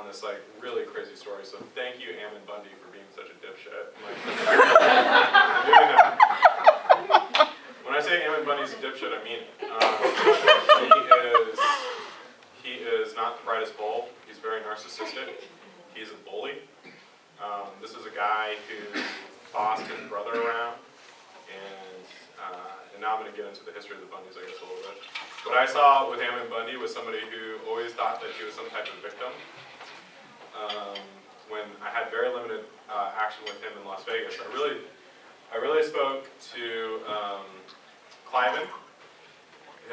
this like really crazy story. So thank you, Ammon Bundy, for being such a dipshit. Like, when I say Ammon Bundy's a dipshit, I mean it. He is not the brightest bulb. He's very narcissistic. He's a bully. This is a guy who bossed his brother around, and now I'm going to get into the history of the Bundys, I guess, a little bit. What I saw with Ammon Bundy was somebody who always thought that he was some type of victim. When I had very limited action with him in Las Vegas, I really spoke to Cliven,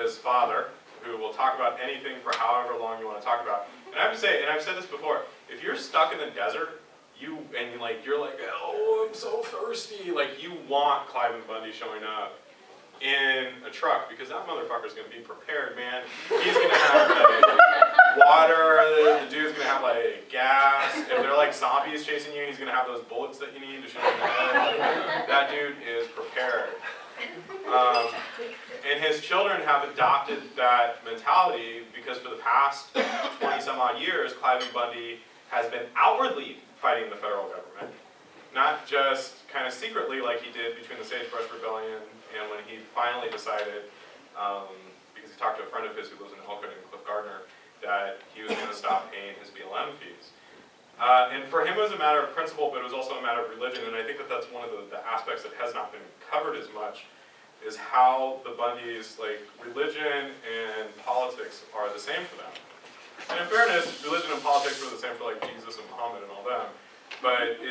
his father, who will talk about anything for however long you want to talk about. And I have to say, and I've said this before, if you're stuck in the desert, you're like, oh, I'm so thirsty. Like, you want Cliven Bundy showing up in a truck, because that motherfucker's going to be prepared, man. He's going to have like water, the dude's going to have like gas. If they're like zombies chasing you, he's going to have those bullets that you need to shoot in the head. Like, that dude is prepared. And his children have adopted that mentality because for the past 20 some odd years, Cliven Bundy has been outwardly fighting the federal government. Not just kind of secretly like he did between the Sagebrush Rebellion and when he finally decided, because he talked to a friend of his who lives in Elkhorn and Cliff Gardner, that he was going to stop paying his BLM fees. And for him it was a matter of principle, but it was also a matter of religion, and I think that that's one of the aspects that has not been covered as much, is how the Bundys, like, religion and politics are the same for them. And in fairness, religion and politics were the same for like Jesus and Muhammad and all them. But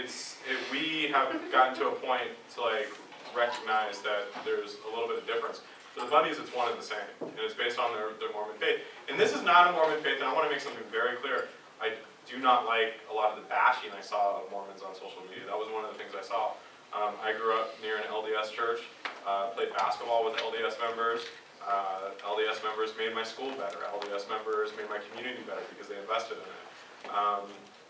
we have gotten to a point to like recognize that there's a little bit of difference. For the Bundys, it's one and the same, and it's based on their Mormon faith. And this is not a Mormon faith, and I want to make something very clear. I do not like a lot of the bashing I saw of Mormons on social media. That was one of the things I saw. I grew up near an LDS church, played basketball with LDS members. LDS members made my school better. LDS members made my community better because they invested in it.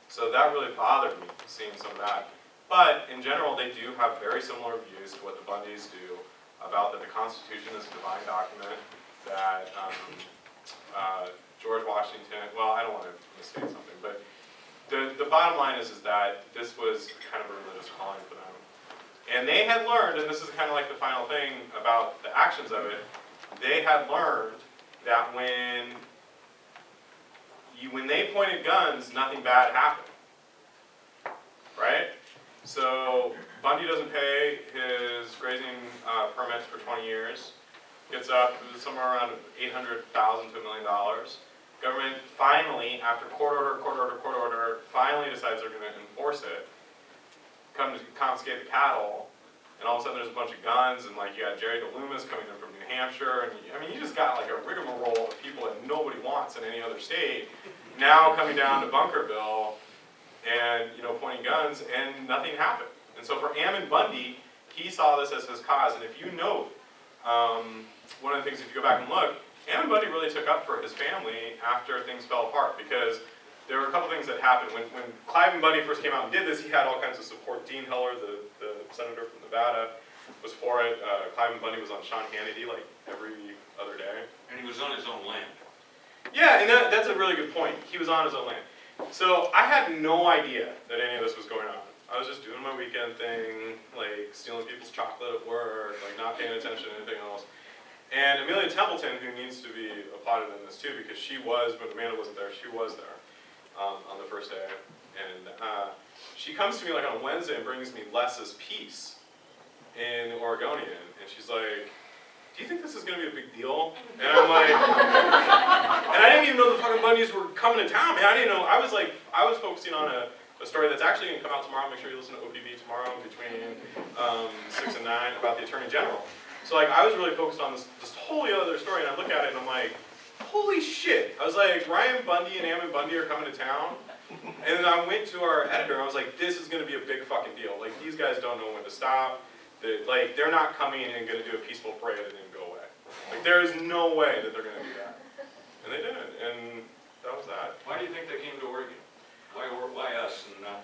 So that really bothered me, seeing some of that. But in general, they do have very similar views to what the Bundys do about that the Constitution is a divine document, that George Washington, well, I don't want to misstate something, but the bottom line is that this was kind of a religious calling for them. And they had learned, and this is kind of like the final thing about the actions of it, they had learned that when they pointed guns, nothing bad happened, right? So Bundy doesn't pay his grazing permits for 20 years, gets up somewhere around $800,000 to $1 million. Government finally, after court order, finally decides they're going to enforce it, come to confiscate the cattle. And all of a sudden there's a bunch of guns, and like you got Jerry DeLumas coming in from New Hampshire, and I mean you just got like a rigmarole of people that nobody wants in any other state, now coming down to Bunkerville, and pointing guns, and nothing happened. And so for Ammon Bundy, he saw this as his cause, and if you note, one of the things if you go back and look, Ammon Bundy really took up for his family after things fell apart, because there were a couple things that happened. When Cliven Bundy first came out and did this, he had all kinds of support. Dean Heller, the senator from Nevada, was for it. Cliven Bundy was on Sean Hannity like every other day. And he was on his own land. Yeah, and that's a really good point. He was on his own land. So I had no idea that any of this was going on. I was just doing my weekend thing, like stealing people's chocolate at work, like not paying attention to anything else. And Amelia Templeton, who needs to be applauded in this too, because she was, but Amanda wasn't there, she was there on the first day. And she comes to me like on a Wednesday and brings me Les's piece in the Oregonian. And she's like, do you think this is going to be a big deal? And I'm like, and I didn't even know the fucking Bundys were coming to town, man. I didn't know. I was focusing on a story that's actually going to come out tomorrow. Make sure you listen to OPB tomorrow between 6 and 9 about the Attorney General. So like, I was really focused on this totally other story, and I look at it and I'm like, holy shit. I was like, Ryan Bundy and Ammon Bundy are coming to town. And then I went to our editor and I was like, this is going to be a big fucking deal. Like, these guys don't know when to stop. They're not coming and going to do a peaceful parade and then go away. Like, there is no way that they're going to do that. And they didn't, and that was that. Why do you think they came to Oregon? Why us and not?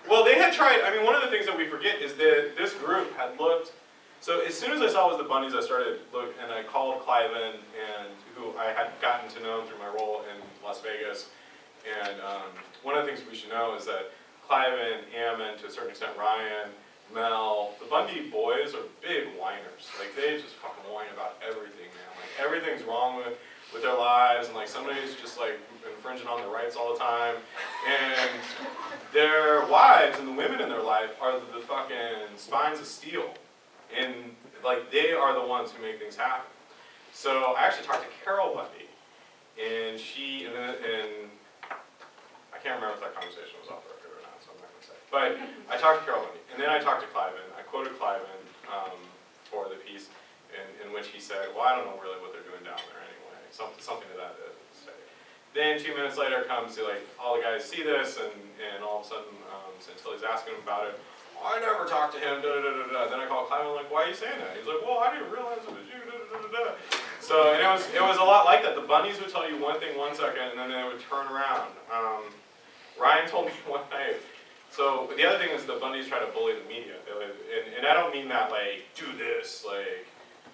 Well, they had tried, I mean, one of the things that we forget is that this group had looked, so as soon as I saw it was the Bundys, I started looking, and I called Cliven, and who I had gotten to know through my role in Las Vegas, And one of the things we should know is that Cliven, Ammon, to a certain extent Ryan, Mel, the Bundy boys are big whiners. Like they just fucking whine about everything, man. Like everything's wrong with their lives, and like somebody's just like infringing on their rights all the time. And their wives and the women in their life are the fucking spines of steel. And like they are the ones who make things happen. So I actually talked to Carol Bundy, and I can't remember if that conversation was off the record or not, so I'm not going to say. But I talked to Carol Bundy, and then I talked to Cliven. I quoted Cliven for the piece in which he said, well, I don't know really what they're doing down there anyway. Something to that state. Then 2 minutes later comes like all the guys see this, and all of a sudden Santilli's asking him about it. I never talked to him, Then I call Cliven, like, why are you saying that? He's like, well, I didn't realize it was you, So, and it was a lot like that. The Bundys would tell you one thing 1 second, and then they would turn around. Ryan told me one night, so the other thing is the Bundys try to bully the media. And I don't mean that, like, do this, like,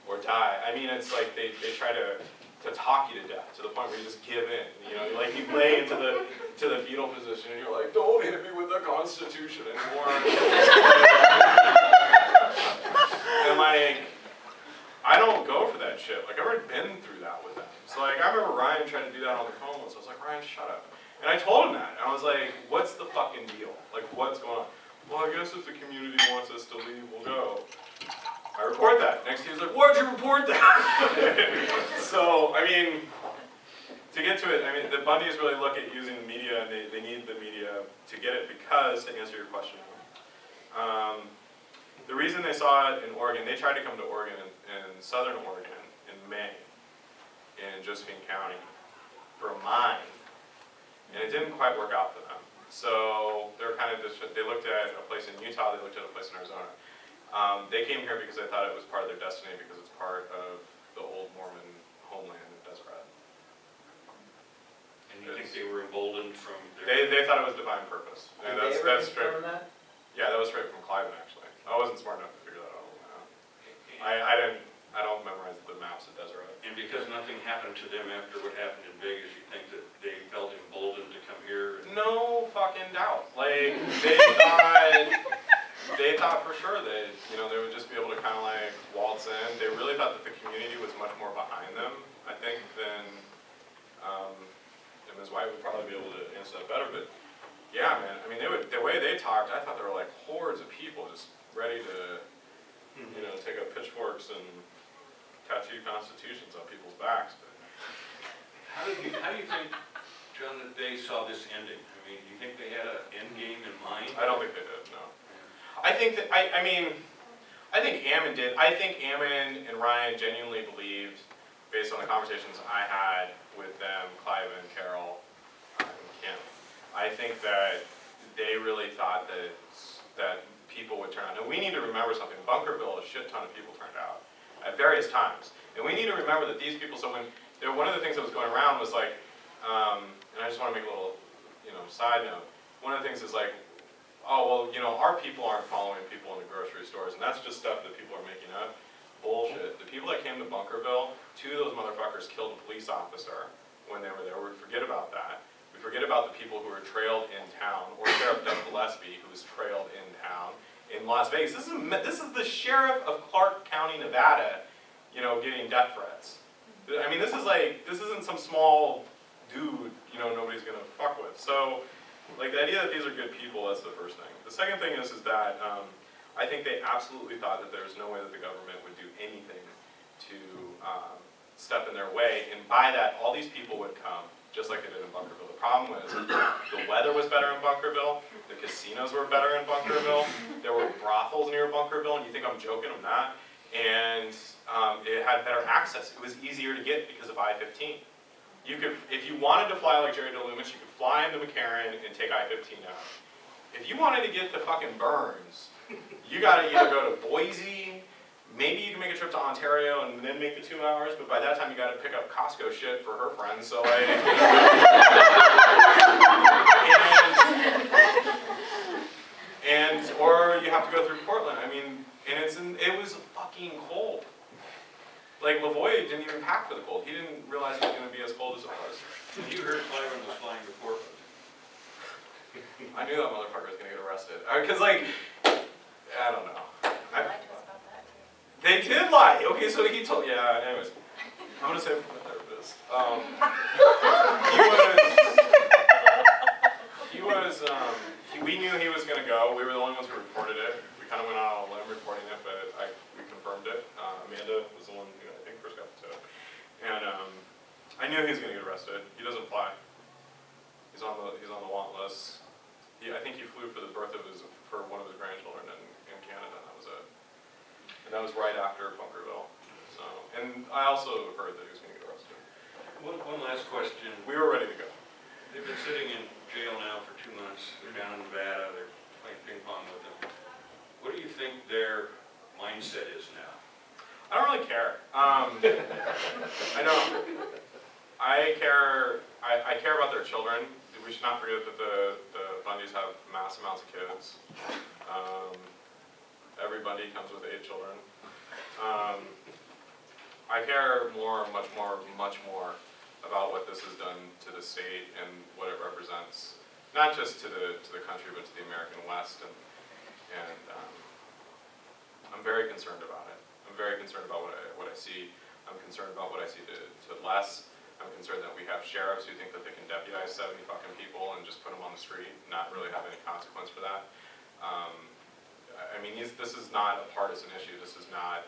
or die. I mean, it's like they try to talk you to death, to the point where you just give in. You know, like you lay into the fetal position, and you're like, don't hit me with the Constitution anymore. And like, I don't go for that shit. Like, I've already been through that with them. So like, I remember Ryan trying to do that on the phone once. I was like, Ryan, shut up. And I told him that. And I was like, what's the fucking deal? Like, what's going on? Well, I guess if the community wants us to leave, we'll go. I report that. Next he was like, why'd you report that? So, I mean, to get to it, I mean, the Bundys really look at using the media, and they need the media to get it because, to answer your question, the reason they saw it in Oregon, they tried to come to Oregon, in southern Oregon, in May, in Josephine County, for a mine, and it didn't quite work out for them. So they're kind of just, they looked at a place in Utah, they looked at a place in Arizona. They came here because they thought it was part of their destiny, because it's part of the old Mormon homeland of Deseret. And you think they were emboldened from their... They thought it was divine purpose. And Did that's they straight. ever confirm that? Yeah, that was straight from Cliven, actually. I wasn't smart enough to figure that out. I don't memorize the maps of Deseret. And because nothing happened to them after what happened in Vegas, you think that they felt emboldened to come here? No fucking doubt. Like, they thought for sure that, you know, they would just be able to kind of like waltz in. They really thought that the community was much more behind them, I think, than Ms. White would probably be able to answer that better. But yeah, man, I mean, the way they talked, I thought there were like hordes of people just ready to, you know, take up pitchforks and tattoo constitutions on people's backs. But How do you think, John, that they saw this ending? I mean, do you think they had an end game in mind? I don't think they did, no. I think that, I think Ammon did. I think Ammon and Ryan genuinely believed, based on the conversations I had with them, Cliven, Carol, and Kim, I think that they really thought that people would turn out. And we need to remember something. Bunkerville, a shit ton of people turned out at various times. And we need to remember that these people, so one of the things that was going around was like, and I just want to make a little, you know, side note. One of the things is like, oh, well, you know, our people aren't following people in the grocery stores, and that's just stuff that people are making up. Bullshit. The people that came to Bunkerville, 2 of those motherfuckers killed a police officer when they were there. We forget about that. We forget about the people who were trailed in town, or Sheriff Doug Gillespie, who was trailed in town in Las Vegas. This is the sheriff of Clark County, Nevada, you know, getting death threats. I mean, this isn't some small dude, you know, nobody's gonna fuck with. So, like, the idea that these are good people, that's the first thing. The second thing is that I think they absolutely thought that there's no way that the government would do anything to step in their way, and by that, all these people would come, just like they did in Bunkerville. The problem was, the weather was better in Bunkerville, the casinos were better in Bunkerville, there were brothels near Bunkerville, and you think I'm joking, I'm not, and it had better access. It was easier to get because of I-15. You could, if you wanted to fly like Jerry DeLumis, you could fly into McCarran and take I-15 out. If you wanted to get the fucking Burns, you gotta either go to Boise, maybe you can make a trip to Ontario and then make the 2 hours, but by that time you gotta pick up Costco shit for her friends, so like... or you have to go through Portland. I mean, and it was fucking cold. Like, Lavoie didn't even pack for the cold. He didn't realize it was going to be as cold as it was. You heard Cliven was flying to Portland. I knew that motherfucker was gonna get arrested. Cause like, I don't know. They lied to us about that too. They did lie. Okay, so he told. Yeah. Anyways, I'm gonna say it from a therapist. We knew he was gonna go. We were the only ones who reported it. We kind of went out on a limb reporting it, but we confirmed it. Amanda was the one who I think first got the tip, and I knew he was gonna get arrested. He doesn't fly. He's on the want list. I think he flew for the birth of for one of his grandchildren in Canada. And that was it. And that was right after Bunkerville. So, and I also heard that he was going to get arrested. One last question. We were ready to go. They've been sitting in jail now for 2 months. They're down in Nevada. They're playing ping pong with them. What do you think their mindset is now? I don't really care. I don't. I care about their children. We should not forget that the Bundys have mass amounts of kids. Every Bundy comes with 8 children. I care much more about what this has done to the state and what it represents, not just to the country, but to the American West. And I'm very concerned about it. I'm very concerned about what I see. I'm concerned about what I see to Les. I'm concerned that we have sheriffs who think that they can deputize 70 fucking people and just put them on the street, not really have any consequence for that. I mean, this is not a partisan issue. This is not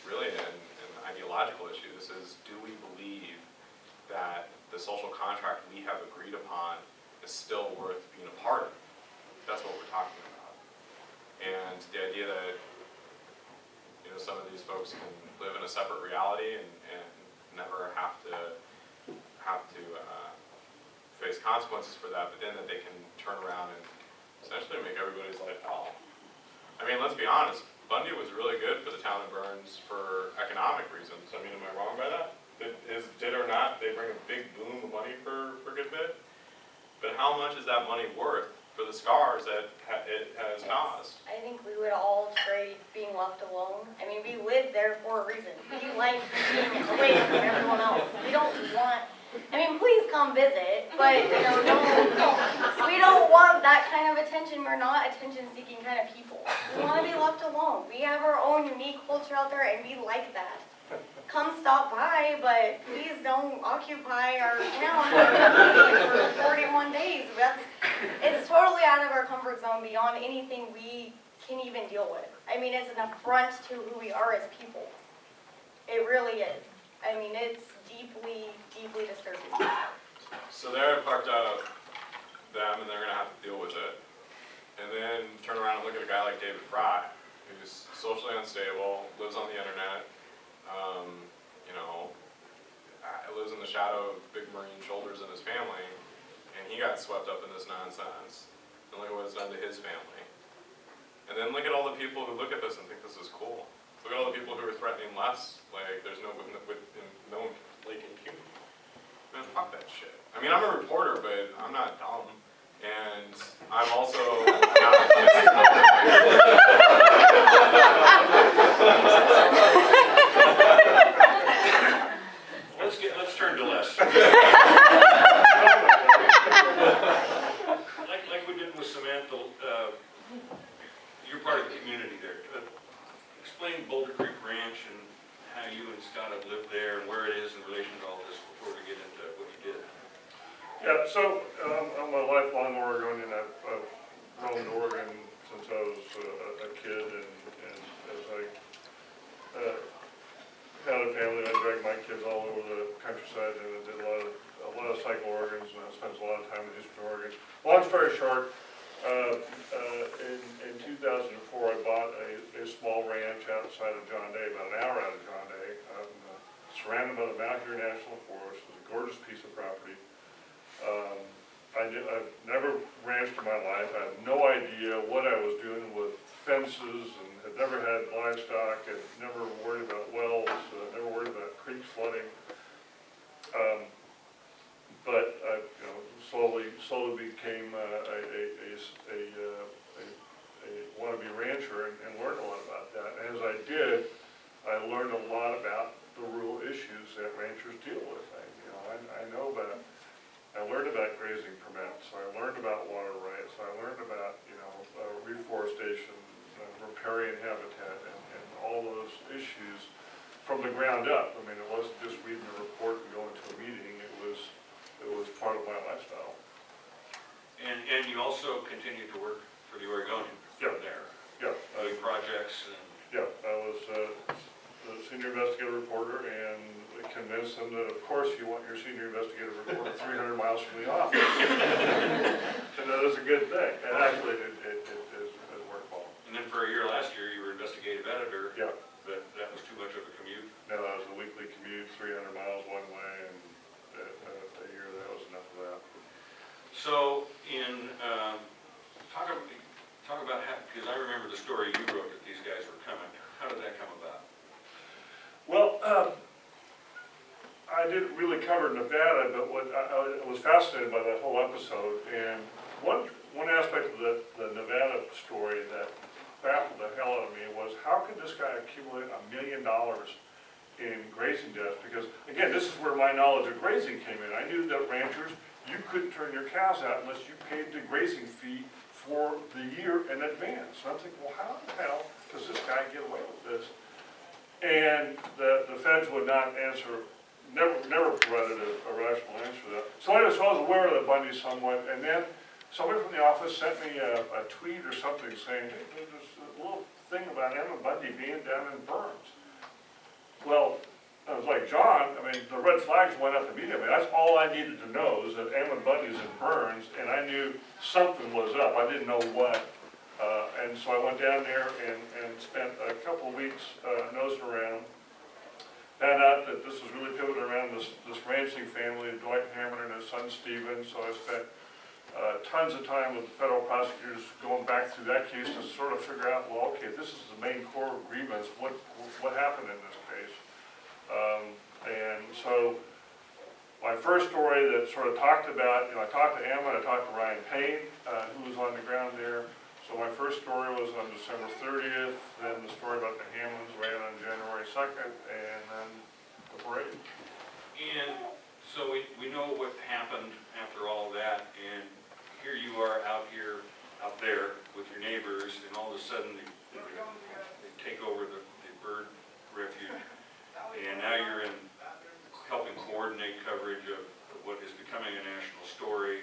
really an ideological issue. This is, do we believe that the social contract we have agreed upon is still worth being a part of? That's what we're talking about. And the idea that some of these folks can live in a separate reality and never have to face consequences for that, but then that they can turn around and essentially make everybody's life hell. I mean, let's be honest, Bundy was really good for the town of Burns for economic reasons. I mean, am I wrong by that? Did or not, they bring a big boom of money for a good bit? But how much is that money worth for the scars that it has caused? I think we would all trade being left alone. I mean, we live there for a reason. We like being away from everyone else. We don't want, I mean, please come visit, but we don't want that kind of attention. We're not attention-seeking kind of people. We want to be left alone. We have our own unique culture out there, and we like that. Come stop by, but please don't occupy our town for 41 days. It's totally out of our comfort zone, beyond anything we can even deal with. I mean, it's an affront to who we are as people. It really is. I mean, it's deeply, deeply disturbing. So they're fucked up, them, and they're gonna have to deal with it. And then turn around and look at a guy like David Fry, who's socially unstable, lives on the internet, lives in the shadow of big Marine shoulders in his family, and he got swept up in this nonsense. And look at what it's done to his family. And then look at all the people who look at this and think this is cool. Look at all the people who are threatening Les, like there's no like impunity. Man, fuck that shit. I mean, I'm a reporter, but I'm not dumb. And I'm also not Let's turn to Les. like we did with Samantha, you're part of the community there. Explain Boulder Creek Ranch and how you and Scott have lived there and where it is in relation to all this before we get into what you did. Yeah, so I'm a lifelong Oregonian. I've roamed Oregon since I was a kid, and as I had a family, I dragged my kids all over the countryside, and I did a lot of cycle Oregons, and I spent a lot of time in Eastern Oregon. Long story short, in 2004, I bought a small ranch outside of John Day, about an hour out of John Day, surrounded by the Malheur National Forest. It was a gorgeous piece of property. I've never ranched in my life. I had no idea what I was doing with fences, and had never had livestock, had never worried about wells, never worried about creeks flooding. But I slowly became a wannabe rancher and learned a lot about that. And as I did, I learned a lot about the rural issues that ranchers deal with. I learned about grazing permits. I learned about and habitat and all those issues from the ground up. I mean, it wasn't just reading a report and going to a meeting, it was part of my lifestyle. And you also continue to work for the Oregonian Yeah. there, Yeah, doing projects and. yeah, I was the senior investigative reporter and convinced them that, of course, you want your senior investigative reporter 300 miles from the office. And that is a good thing, and actually it worked well. And then for a year last year, you were investigative editor. Yeah. But that was too much of a commute. No, that was a weekly commute, 300 miles one way, and a year that was enough of that. So in, talk about how, because I remember the story you wrote that these guys were coming. How did that come about? Well, I didn't really cover Nevada, but what I was fascinated by that whole episode, and one aspect of the Nevada story that baffled the hell out of me was, how could this guy accumulate $1 million in grazing deaths? Because again, this is where my knowledge of grazing came in. I knew that ranchers, you couldn't turn your cows out unless you paid the grazing fee for the year in advance. And I'm thinking, well, how the hell does this guy get away with this? And the feds would not answer, never provided a rational answer to that. So I was aware of the Bundy somewhat, and then somebody from the office sent me a tweet or something saying, hey, there's this little thing about Emma Bundy being down in Burns. Well, I was like, John, I mean, the red flags went up immediately. That's all I needed to know, is that Emma Bundy's in Burns, and I knew something was up. I didn't know what. And so I went down there and spent a couple of weeks nosing around. Found out that this was really pivoted around this ranching family, Dwight Hammer and his son Stephen. So I spent tons of time with the federal prosecutors going back through that case to sort of figure out, well, okay, if this is the main core of grievance, what happened in this case? And so my first story that sort of talked about, I talked to Emma, I talked to Ryan Payne, who was on the ground there. So my first story was on December 30th, then the story about the Hamlins ran on January 2nd, and then the parade. And so we know what happened after all that, and here you are out there with your neighbors, and all of a sudden they take over the bird refuge, and now you're in helping coordinate coverage of what is becoming a national story.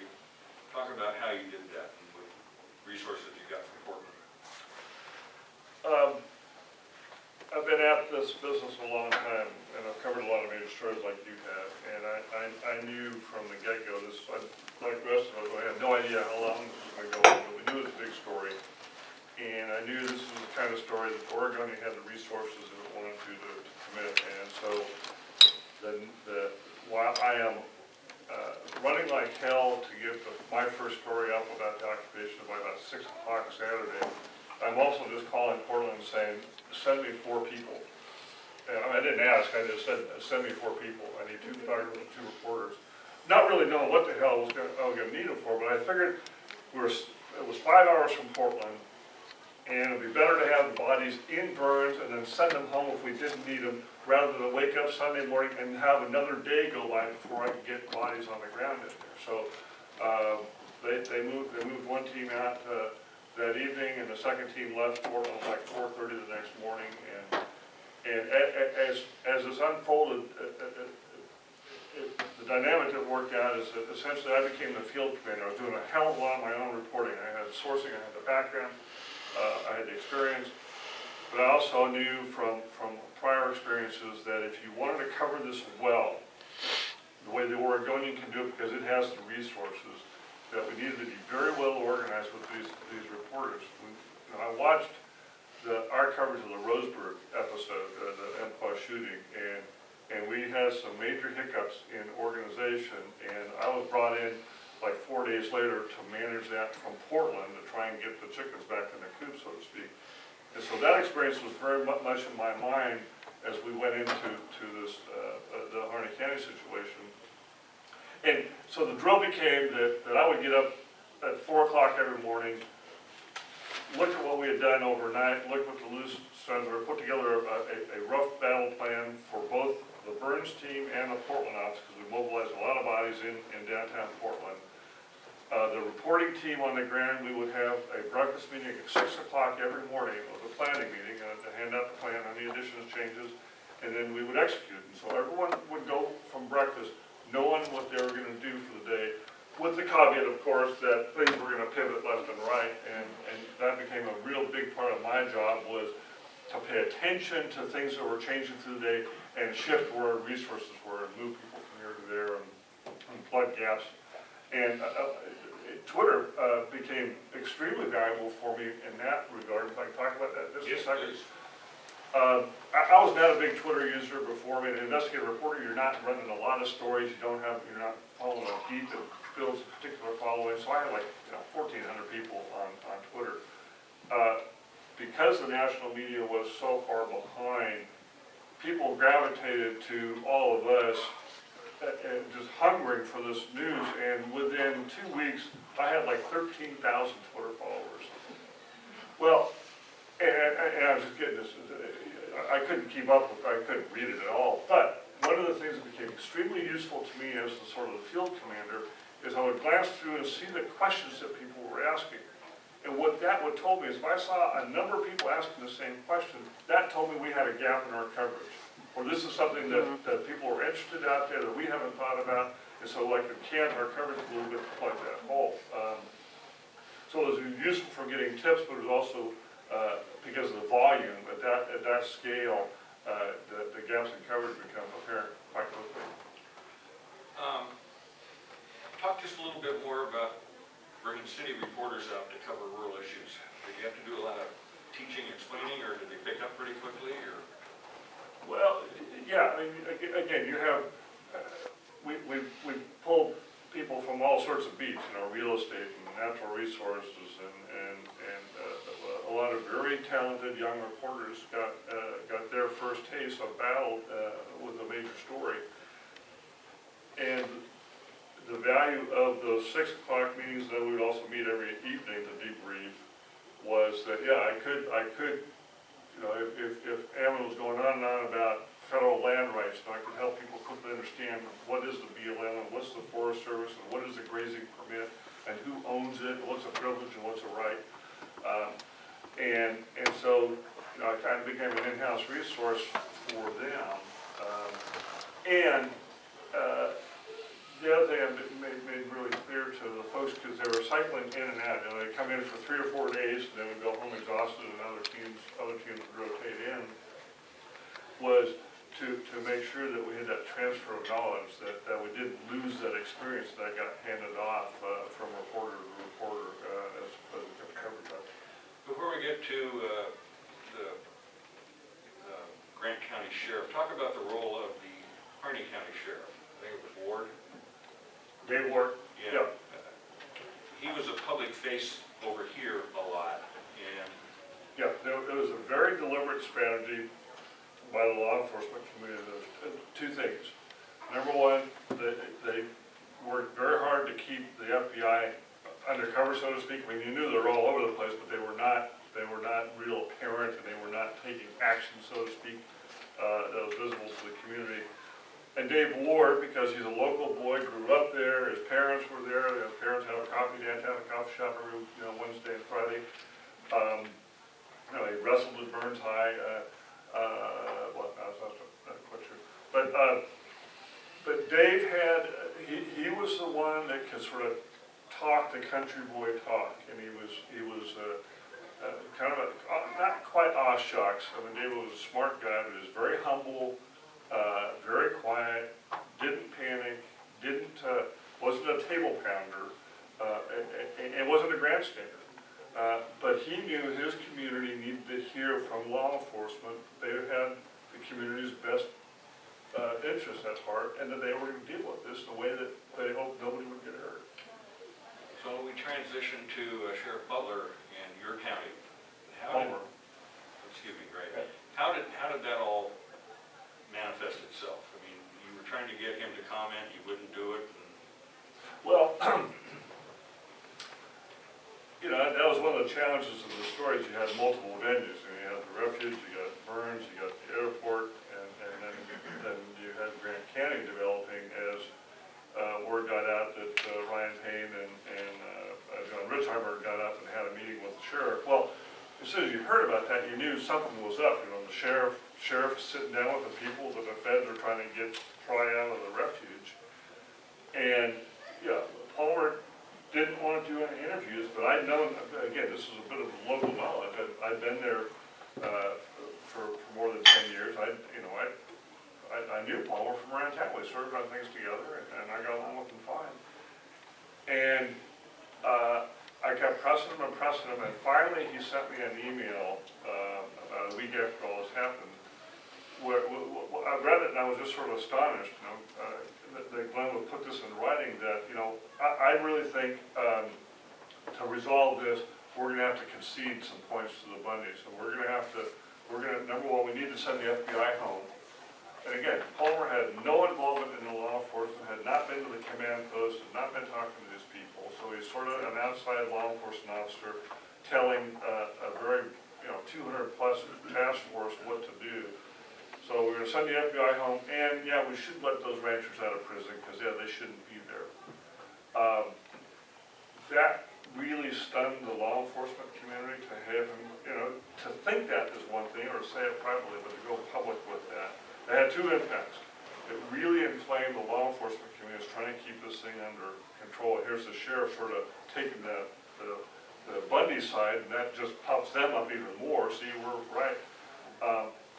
Talk about how you did that and what resources you got from Portland. I've been at this business a long time, and I've covered a lot of major stories like you have, and I knew from the get-go, like the rest of us, I had no idea how long this was going to go on, but we knew it was a big story, and I knew this was the kind of story that Oregonian had the resources that it wanted to commit, and so while I am running like hell to get my first story up about the occupation by about 6 o'clock Saturday, I'm also just calling Portland and saying, send me 4 people. I didn't ask, I just said, send me 4 people. I need 2 photographers and 2 reporters. Not really knowing what the hell I was going to need them for, but I figured it was 5 hours from Portland, and it'd be better to have the bodies in Burns and then send them home if we didn't need them, rather than wake up Sunday morning and have another day go by before I could get bodies on the ground in there. So they moved one team out that evening, and the second team left Portland like 4:30 the next morning. And as this unfolded, the dynamic that worked out is that essentially I became the field commander. I was doing a hell of a lot of my own reporting. I had sourcing, I had the background, I had the experience, but I also knew from prior experiences that if you wanted to cover this well, the way the Oregonian can do it, because it has the resources, that we needed to be very well organized with these reporters. I watched our coverage of the Roseburg episode, the Empire shooting, and we had some major hiccups in organization, and I was brought in like 4 days later to manage that from Portland to try and get the chickens back in the coop, so to speak. And so that experience was very much in my mind as we went into this, the Harney County situation. And so the drill became that I would get up at 4 o'clock every morning, look at what we had done overnight, look what the loose ends were, put together a rough battle plan for both the Burns team and the Portland office, because we mobilized a lot of bodies in downtown Portland. The reporting team on the ground, we would have a breakfast meeting at 6 o'clock every morning with a planning meeting to hand out the plan on the additions, changes, and then we would execute. And so everyone would go from breakfast knowing what they were going to do for the day, with the caveat, of course, that things were going to pivot left and right, and that became a real big part of my job, was to pay attention to things that were changing through the day and shift where resources were and move people from here to there and plug gaps. And Twitter became extremely valuable for me in that regard. If I can talk about that just a second. I was not a big Twitter user before. I mean, an investigative reporter, you're not running a lot of stories. You're not following a beat that builds a particular following. So I had like 1,400 people on Twitter. Because the national media was so far behind, people gravitated to all of us and just hungering for this news, and within 2 weeks, I had like 13,000 Twitter followers. Well, and I was just getting this, I couldn't keep up with, I couldn't read it at all, but one of the things that became extremely useful to me as the sort of the field commander is I would glance through and see the questions that people were asking. And what that would told me is if I saw a number of people asking the same question, that told me we had a gap in our coverage. Or this is something that people are interested out there that we haven't thought about, and so like can our coverage a little bit to plug that hole. So it was useful for getting tips, but it was also because of the volume at that scale, the gaps in coverage become apparent quite quickly. Talk just a little bit more about bringing city reporters out to cover rural issues. Did you have to do a lot of teaching, explaining, or did they pick up pretty quickly? Or? Well, yeah, I mean, again, you have, we pull people from all sorts of beats, real estate and natural resources, and a lot of very talented young reporters got their first taste of battle with a major story. And the value of those 6 o'clock meetings that we would also meet every evening to debrief was that, yeah, I could, if Ammon was going on and on about federal land rights, and I could help people quickly understand what is the BLM, and what's the Forest Service, and what is the grazing permit, and who owns it, and what's a privilege and what's a right. And so, I kind of became an in-house resource for them. The other thing I made really clear to the folks, because they were cycling in and out, they'd come in for 3 or 4 days, and then would go home exhausted, and other teams would rotate in, was to make sure that we had that transfer of knowledge, that we didn't lose that experience that got handed off from reporter to reporter as the coverage of. Before we get to the Grant County Sheriff, talk about the role of the Harney County Sheriff. I think it was Ward. Dave Ward? Yeah. He was a public face over here a lot, and... Yeah, there was a very deliberate strategy by the law enforcement community. There's 2 things. Number one, they worked very hard to keep the FBI undercover, so to speak. I mean, you knew they were all over the place, but they were not real apparent, and they were not taking action, so to speak, that was visible to the community. And Dave Ward, because he's a local boy, grew up there, his parents were there, his parents had a coffee downtown, a coffee shop every Wednesday and Friday. He wrestled with Burns High, well, that's not quite true. But Dave had, he was the one that could sort of talk the country boy talk, and he was kind of not quite aw shucks. I mean, Dave was a smart guy, but he was very humble, very quiet, didn't panic, wasn't a table pounder, and wasn't a grandstander. But he knew his community needed to hear from law enforcement. They had the community's best interests at heart, and that they were going to deal with this in a way that they hoped nobody would get hurt. So when we transition to Sheriff Butler in your county, Right. How did that all manifest itself? I mean, you were trying to get him to comment, you wouldn't do it. Well, that was one of the challenges of the stories. You had multiple venues. You had the refuge, you got Burns, you got the airport, and then you had Grant County developing as word got out that Ryan Payne and police sergeant got up and had a meeting with the sheriff. Well, as soon as you heard about that, you knew something was up. You know, the sheriff is sitting down with the people that the feds are trying to pry out of the refuge. And, yeah, Palmer didn't want to do any interviews, but I'd known, again, this is a bit of local knowledge. I'd been there for more than 10 years. I knew Palmer from around town. We served on things together, and I got along with him fine. And I kept pressing him, and finally he sent me an email about a week after all this happened. Where I read it and I was just sort of astonished, that Glenn would put this in writing, that, I really think to resolve this, we're going to have to concede some points to the Bundys. So number one, we need to send the FBI home. And again, Palmer had no involvement in the law enforcement, had not been to the command post, had not been talking to these people. So he's sort of an outside law enforcement officer telling a very, 200 plus task force what to do. So we're going to send the FBI home, and yeah, we should let those ranchers out of prison, because yeah, they shouldn't be there. That really stunned the law enforcement community to have him, to think that is one thing, or to say it privately, but to go public with that. It had two impacts. It really inflamed the law enforcement community as trying to keep this thing under control. Here's the sheriff sort of taking the Bundy side, and that just puffs them up even more. See, we're right.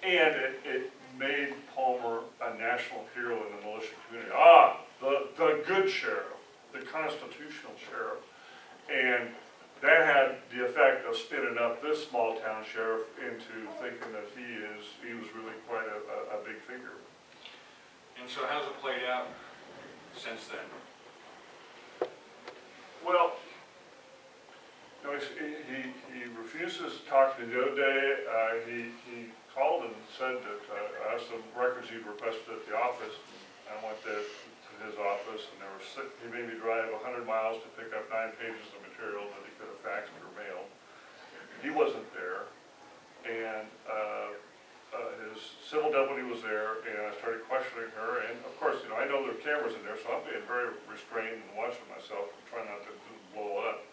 And it made Palmer a national hero in the militia community. The good sheriff, the constitutional sheriff. And that had the effect of spinning up this small town sheriff into thinking that he was really quite a big figure. And so how's it played out since then? Well, he refuses to talk to me the other day. He called and said that I asked some records he'd requested at the office. I went there to his office, and he made me drive 100 miles to pick up 9 pages of material that he could have faxed or mailed. He wasn't there, and his civil deputy was there, and I started questioning her. And of course, I know there are cameras in there, so I'm being very restrained and watching myself and trying not to blow up.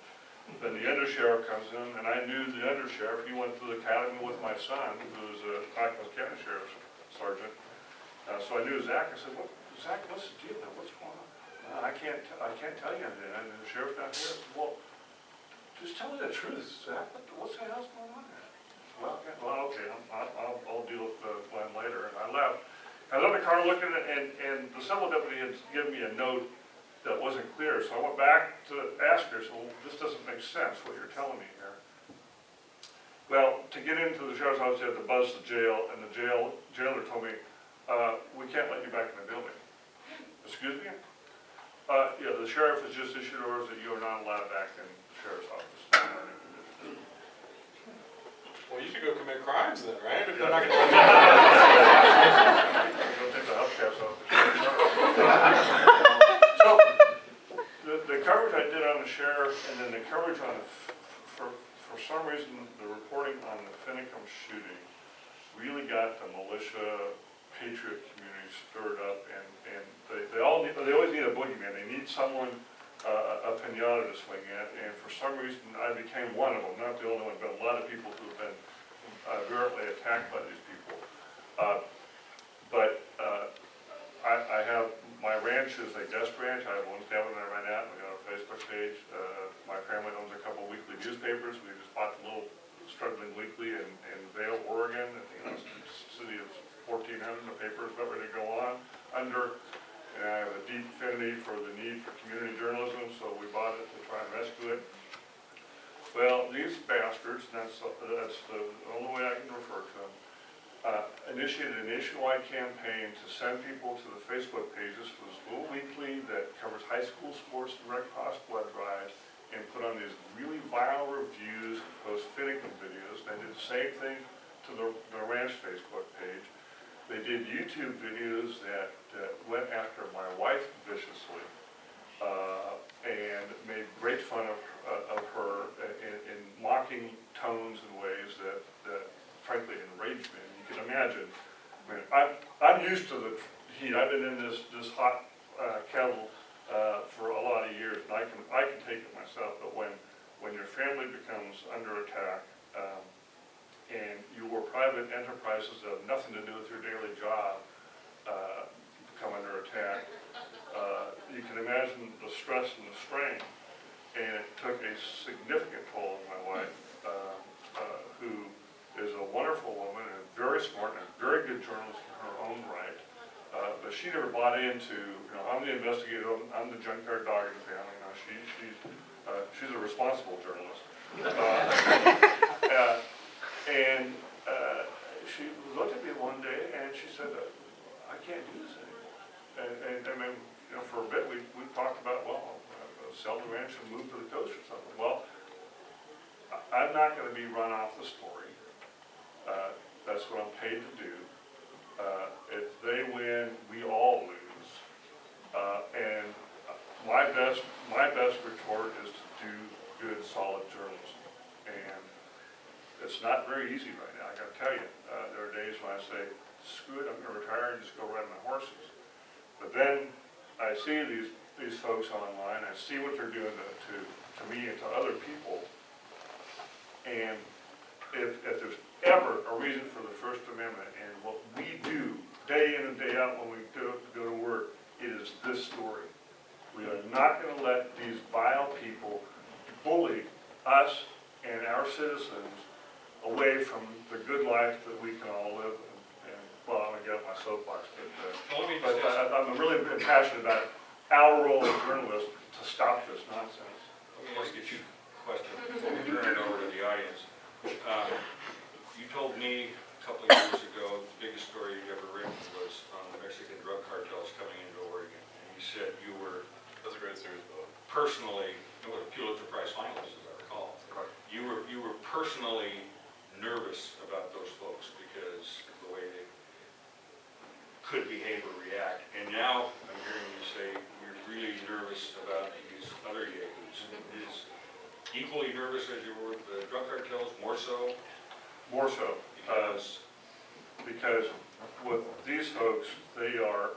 Then the undersheriff comes in, and I knew the undersheriff. He went to the academy with my son, who's a Clackamas County Sheriff's Sergeant. So I knew Zach. I said, Zach, what's the deal now? What's going on? I can't tell you anything. And the sheriff's not here. I said, well, just tell me the truth, Zach. What's the hell's going on there? Well, okay, I'll deal with Glenn later. And I left. I was in the car looking at it, and the civil deputy had given me a note that wasn't clear. So I went back to ask her, so this doesn't make sense, what you're telling me here. Well, to get into the sheriff's office, you had to buzz the jail, and the jailer told me, we can't let you back in the building. Excuse me? Yeah, the sheriff has just issued orders that you are not allowed back in the sheriff's office. Well, you could go commit crimes then, right? If they're Yeah. not going to let you. Don't take the hubcaps off the sheriff's office. So, the coverage I did on the sheriff, and then the coverage on for some reason, the reporting on the Finicum shooting really got the militia patriot community stirred up, and they always need a boogeyman. They need someone, a pinata to swing at, and for some reason I became one of them, not the only one, but a lot of people who have been virulently attacked by these people. I have, my ranch is a guest ranch. I have one cabin there right now. We got a Facebook page. My family owns a couple weekly newspapers. We just bought the little struggling weekly in Vail, Oregon. It's a city of 1,400. The paper is about ready to go under. And I have a deep affinity for the need for community journalism, so we bought it to try and rescue it. Well, these bastards, and that's the only way I can refer to them, initiated a nationwide campaign to send people to the Facebook pages for this little weekly that covers high school sports and Red Cross blood drives, and put on these really vile reviews and post Finicum videos. They did the same thing to the ranch Facebook page. They did YouTube videos that went after my wife viciously and made great fun of her in mocking tones and ways that frankly enraged me. You can imagine. I mean, I'm used to the heat. I've been in this hot kettle for a lot of years, and I can take it myself. But when when your family becomes under attack, and your private enterprises that have nothing to do with your daily job come under attack, you can imagine the stress and the strain. And it took a significant toll on my wife, who is a wonderful woman and very smart and a very good journalist in her own right. But she never bought into, I'm the investigator, I'm the junkyard dog in the family. She's a responsible journalist. And she looked at me one day and she said, I can't do this anymore. And then, for a bit we talked about, sell the ranch and move to the coast or something. Well, I'm not going to be run off the story. That's what I'm paid to do. If they win, we all lose. And my best retort is to do good, solid journalism. And it's not very easy right now, I got to tell you. There are days when I say, screw it, I'm going to retire and just go ride my horses. But then I see these folks online, I see what they're doing to me and to other people. And if there's ever a reason for the First Amendment and what we do day in and day out when we go to work, it is this story. We are not going to let these vile people bully us and our citizens away from the good life that we can all live. And well, I'm going to get up my soapbox, but I'm really passionate about our role as journalists to stop this nonsense. Let me ask you two questions before we turn it over to the audience. You told me a couple of years ago the biggest story you'd ever written was on the Mexican drug cartels coming into Oregon. And you said you were That's a great series, though. personally, it was a Pulitzer Prize finalist, as I recall. Right. You were personally nervous about those folks because of the way they could behave or react. And now I'm hearing you say you're really nervous about these other yahoos. Is equally nervous as you were with the drug cartels, more so? More so, because with these folks, they are